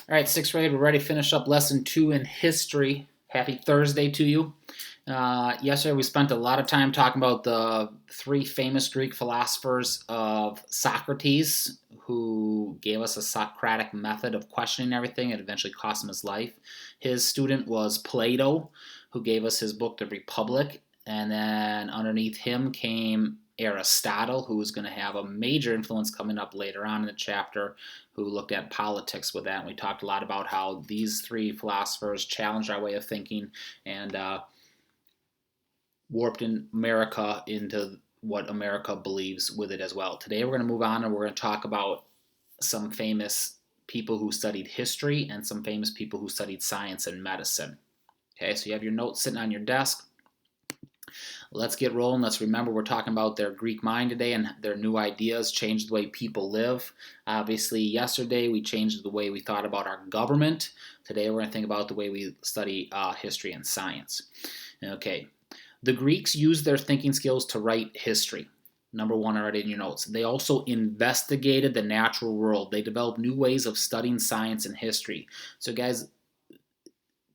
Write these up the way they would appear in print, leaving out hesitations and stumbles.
All right, sixth grade, we're ready to finish up lesson 2 in history. Happy Thursday to you. Yesterday we spent a lot of time talking about the three famous Greek philosophers of Socrates, who gave us a Socratic method of questioning everything. It eventually cost him his life. His student was Plato, who gave us his book, The Republic. And then underneath him came Aristotle, who was going to have a major influence coming up later on in the chapter, who looked at politics with that. And we talked a lot about how these three philosophers challenged our way of thinking and warped in America into what America believes with it as well. Today we're going to move on and we're going to talk about some famous people who studied history and some famous people who studied science and medicine. Okay, so you have your notes sitting on your desk. Let's get rolling. Let's remember we're talking about their Greek mind today and their new ideas changed the way people live. Obviously, yesterday we changed the way we thought about our government. Today we're going to think about the way we study history and science. Okay, the Greeks used their thinking skills to write history. Number one, already in your notes. They also investigated the natural world. They developed new ways of studying science and history. So, guys,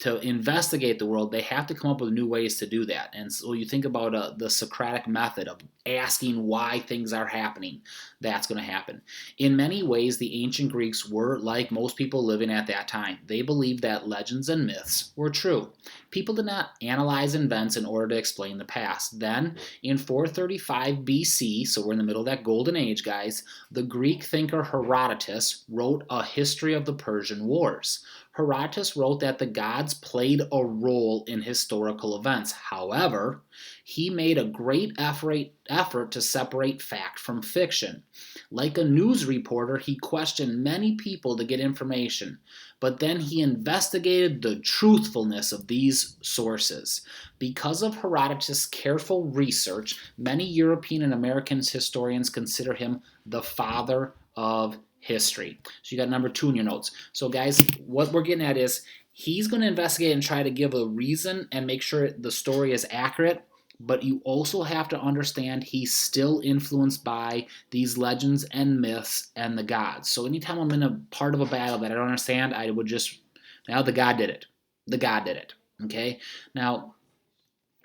to investigate the world, they have to come up with new ways to do that. And so you think about the Socratic method of asking why things are happening. That's going to happen. In many ways, the ancient Greeks were like most people living at that time. They believed that legends and myths were true. People did not analyze events in order to explain the past. Then, in 435 BC, so we're in the middle of that golden age, guys, the Greek thinker Herodotus wrote a history of the Persian Wars. Herodotus wrote that the gods played a role in historical events. However, he made a great effort to separate fact from fiction. Like a news reporter, he questioned many people to get information, but then he investigated the truthfulness of these sources. Because of Herodotus' careful research, many European and American historians consider him the father of history. So you got number 2 in your notes. So guys, what we're getting at is he's going to investigate and try to give a reason and make sure the story is accurate, but you also have to understand he's still influenced by these legends and myths and the gods. So anytime I'm in a part of a battle that I don't understand, I would just, now the god did it. The god did it. Okay? Now,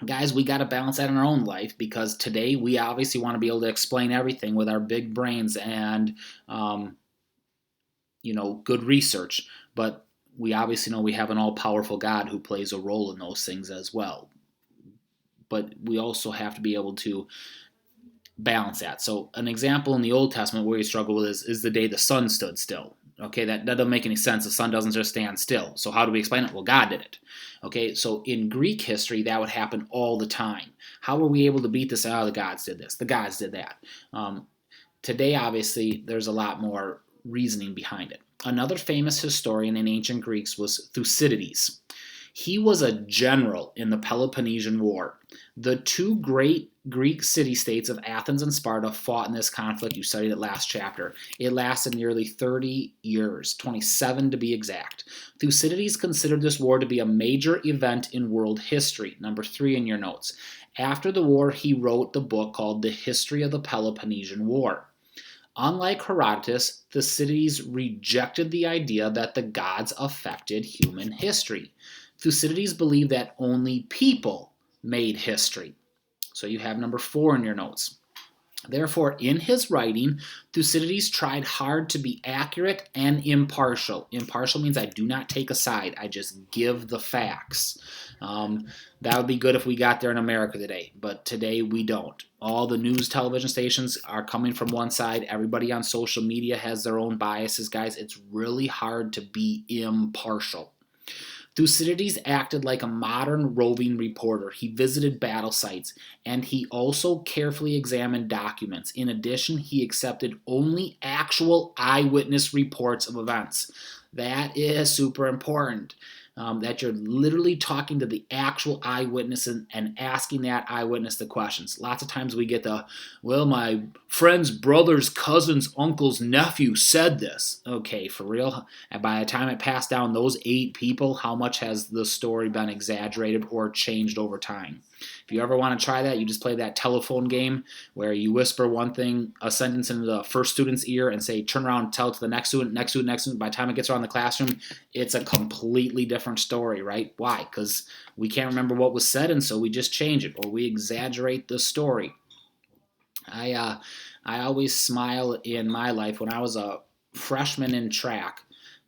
guys, we got to balance that in our own life because today we obviously want to be able to explain everything with our big brains and good research, but we obviously know we have an all-powerful God who plays a role in those things as well. But we also have to be able to balance that. So an example in the Old Testament where we struggle with is the day the sun stood still. Okay, that doesn't make any sense. The sun doesn't just stand still. So how do we explain it? Well, God did it. Okay, so in Greek history, that would happen all the time. How were we able to beat this? Oh, the gods did this. The gods did that. Today, obviously, there's a lot more reasoning behind it. Another famous historian in ancient Greeks was Thucydides. He was a general in the Peloponnesian War. The two great Greek city-states of Athens and Sparta fought in this conflict. You studied it last chapter. It lasted nearly 30 years, 27 to be exact. Thucydides considered this war to be a major event in world history. Number 3 in your notes. After the war, he wrote the book called The History of the Peloponnesian War. Unlike Herodotus, Thucydides rejected the idea that the gods affected human history. Thucydides believed that only people made history. So you have number 4 in your notes. Therefore, in his writing, Thucydides tried hard to be accurate and impartial. Impartial means I do not take a side. I just give the facts. That would be good if we got there in America today, but today we don't. All the news television stations are coming from one side. Everybody on social media has their own biases, guys. It's really hard to be impartial. Thucydides acted like a modern roving reporter. He visited battle sites, and he also carefully examined documents. In addition, he accepted only actual eyewitness reports of events. That is super important. that you're literally talking to the actual eyewitness and asking that eyewitness the questions. Lots of times we get well, my friend's brother's cousin's uncle's nephew said this. Okay, for real? And by the time it passed down those 8 people, how much has the story been exaggerated or changed over time? If you ever want to try that, you just play that telephone game where you whisper one thing, a sentence into the first student's ear and say, turn around and tell it to the next student, next student, next student. By the time it gets around the classroom, it's a completely different story, right? Why? Because we can't remember what was said, and so we just change it or we exaggerate the story. I always smile in my life. When I was a freshman in track,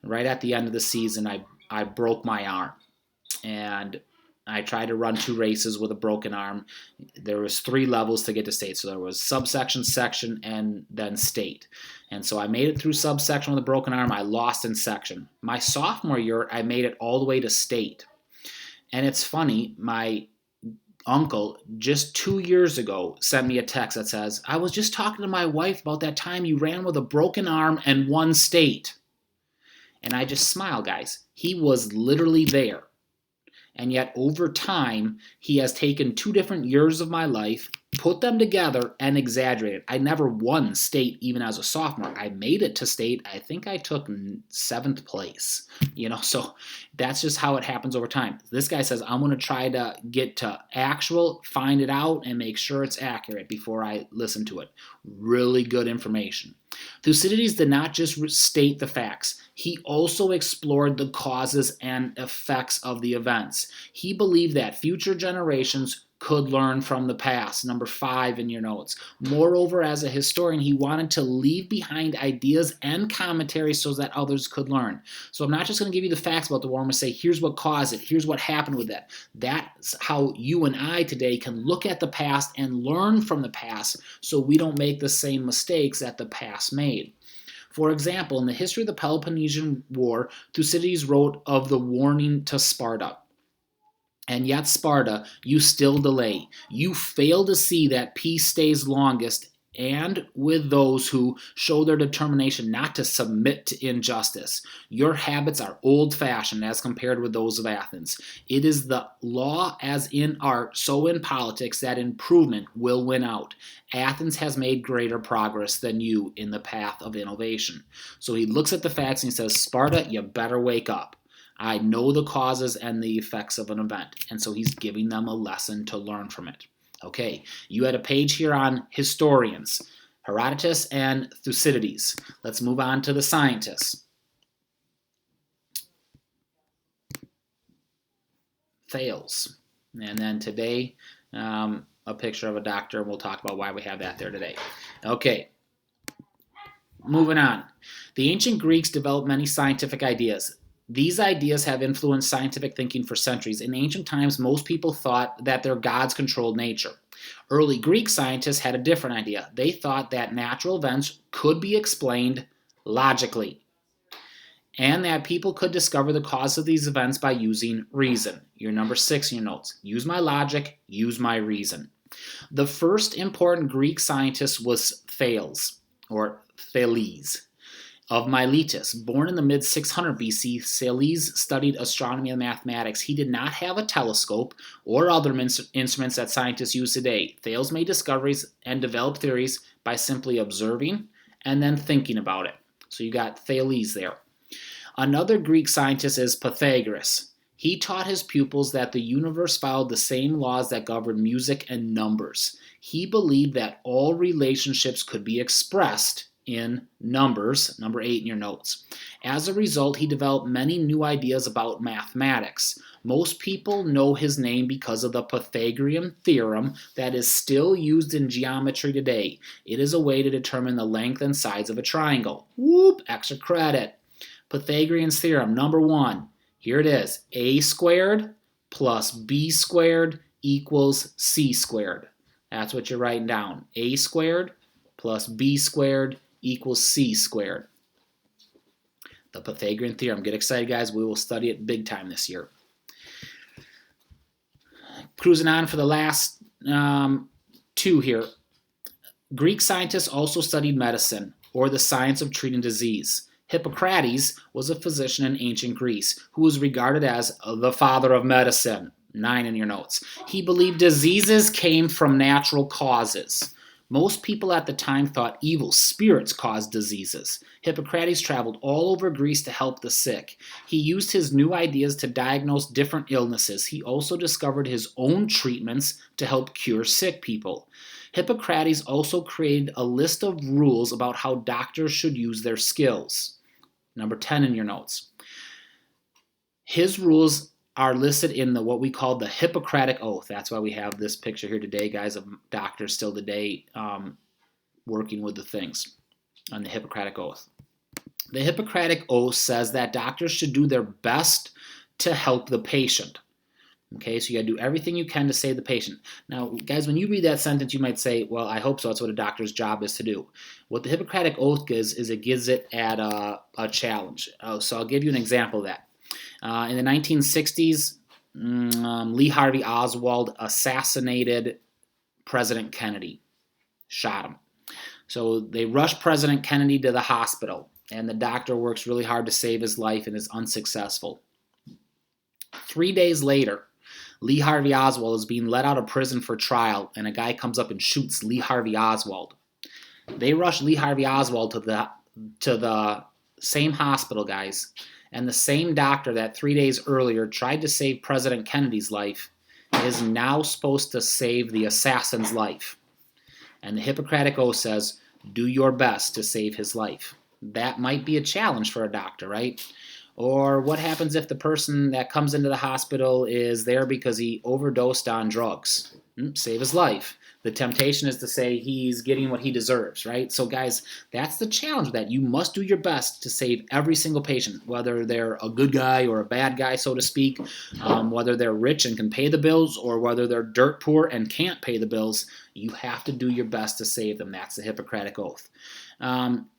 right at the end of the season, I broke my arm. And I tried to run 2 races with a broken arm. There was 3 levels to get to state. So there was subsection, section, and then state. And so I made it through subsection with a broken arm. I lost in section. My sophomore year, I made it all the way to state. And it's funny, my uncle just 2 years ago sent me a text that says, I was just talking to my wife about that time you ran with a broken arm and won state. And I just smile, guys. He was literally there. And yet over time, he has taken 2 different years of my life, put them together, and exaggerated. I never won state even as a sophomore. I made it to state. I think I took 7th place. So that's just how it happens over time. This guy says, I'm going to try to get to actual, find it out, and make sure it's accurate before I listen to it. Really good information. Thucydides did not just state the facts. He also explored the causes and effects of the events. He believed that future generations could learn from the past. Number 5 in your notes. Moreover, as a historian, he wanted to leave behind ideas and commentary so that others could learn. So I'm not just going to give you the facts about the war. I'm going to say, here's what caused it. Here's what happened with it. That's how you and I today can look at the past and learn from the past so we don't make the same mistakes that the past made. For example, in the history of the Peloponnesian War, Thucydides wrote of the warning to Sparta. And yet, Sparta, you still delay. You fail to see that peace stays longest, and with those who show their determination not to submit to injustice. Your habits are old-fashioned as compared with those of Athens. It is the law as in art, so in politics, that improvement will win out. Athens has made greater progress than you in the path of innovation. So he looks at the facts and he says, Sparta, you better wake up. I know the causes and the effects of an event. And so he's giving them a lesson to learn from it. Okay, you had a page here on historians, Herodotus and Thucydides. Let's move on to the scientists. Thales. And then today, a picture of a doctor, and we'll talk about why we have that there today. Okay, moving on. The ancient Greeks developed many scientific ideas. These ideas have influenced scientific thinking for centuries. In ancient times, most people thought that their gods controlled nature. Early Greek scientists had a different idea. They thought that natural events could be explained logically, and that people could discover the cause of these events by using reason. Your number 6 in your notes. Use my logic, use my reason. The first important Greek scientist was Thales, or Thales, of Miletus. Born in the mid-600 BC, Thales studied astronomy and mathematics. He did not have a telescope or other instruments that scientists use today. Thales made discoveries and developed theories by simply observing and then thinking about it. So you got Thales there. Another Greek scientist is Pythagoras. He taught his pupils that the universe followed the same laws that govern music and numbers. He believed that all relationships could be expressed in numbers, number 8 in your notes. As a result, he developed many new ideas about mathematics. Most people know his name because of the Pythagorean theorem that is still used in geometry today. It is a way to determine the length and sides of a triangle. Whoop, extra credit. Pythagorean's theorem, number 1. Here it is. A squared plus B squared equals C squared. That's what you're writing down. A squared plus B squared equals C squared. The Pythagorean theorem. Get excited, guys. We will study it big time this year. Cruising on for the last 2 here. Greek scientists also studied medicine, or the science of treating disease. Hippocrates was a physician in ancient Greece who was regarded as the father of medicine. 9 in your notes. He believed diseases came from natural causes. Most people at the time thought evil spirits caused diseases. Hippocrates traveled all over Greece to help the sick. He used his new ideas to diagnose different illnesses. He also discovered his own treatments to help cure sick people. Hippocrates also created a list of rules about how doctors should use their skills. Number 10 in your notes. His rules are listed in what we call the Hippocratic Oath. That's why we have this picture here today, guys, of doctors still today working with the things on the Hippocratic Oath. The Hippocratic Oath says that doctors should do their best to help the patient. Okay, so you got to do everything you can to save the patient. Now, guys, when you read that sentence, you might say, well, I hope so. That's what a doctor's job is to do. What the Hippocratic Oath gives is it gives it at a challenge. So I'll give you an example of that. In the 1960s, Lee Harvey Oswald assassinated President Kennedy, shot him. So they rushed President Kennedy to the hospital, and the doctor works really hard to save his life and is unsuccessful. 3 days later, Lee Harvey Oswald is being let out of prison for trial, and a guy comes up and shoots Lee Harvey Oswald. They rush Lee Harvey Oswald to the same hospital, guys, and the same doctor that 3 days earlier tried to save President Kennedy's life is now supposed to save the assassin's life. And the Hippocratic Oath says, do your best to save his life. That might be a challenge for a doctor, right? Or what happens if the person that comes into the hospital is there because he overdosed on drugs? Save his life. The temptation is to say he's getting what he deserves, right? So guys, that's the challenge with that. You must do your best to save every single patient, whether they're a good guy or a bad guy, so to speak, whether they're rich and can pay the bills or whether they're dirt poor and can't pay the bills. You have to do your best to save them. That's the Hippocratic Oath.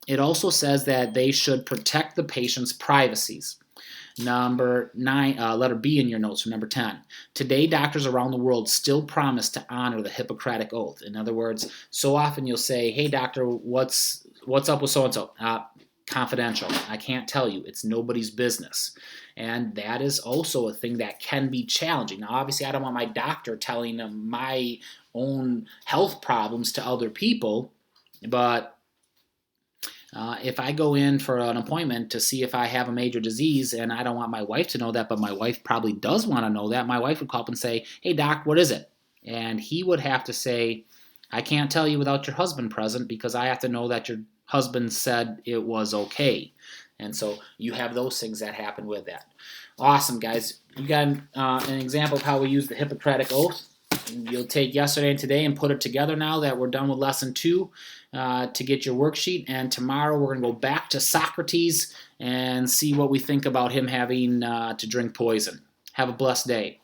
It also says that they should protect the patient's privacies. Number 9, letter B in your notes for number 10. Today, doctors around the world still promise to honor the Hippocratic Oath. In other words, so often you'll say, hey, doctor, what's up with so-and-so? Confidential. I can't tell you. It's nobody's business. And that is also a thing that can be challenging. Now, obviously, I don't want my doctor telling them my own health problems to other people, but if I go in for an appointment to see if I have a major disease and I don't want my wife to know that, but my wife probably does want to know that, my wife would call up and say, hey, doc, what is it? And he would have to say, I can't tell you without your husband present because I have to know that your husband said it was okay. And so you have those things that happen with that. Awesome, guys. You got an example of how we use the Hippocratic Oath. You'll take yesterday and today and put it together now that we're done with lesson 2 to get your worksheet. And tomorrow we're going to go back to Socrates and see what we think about him having to drink poison. Have a blessed day.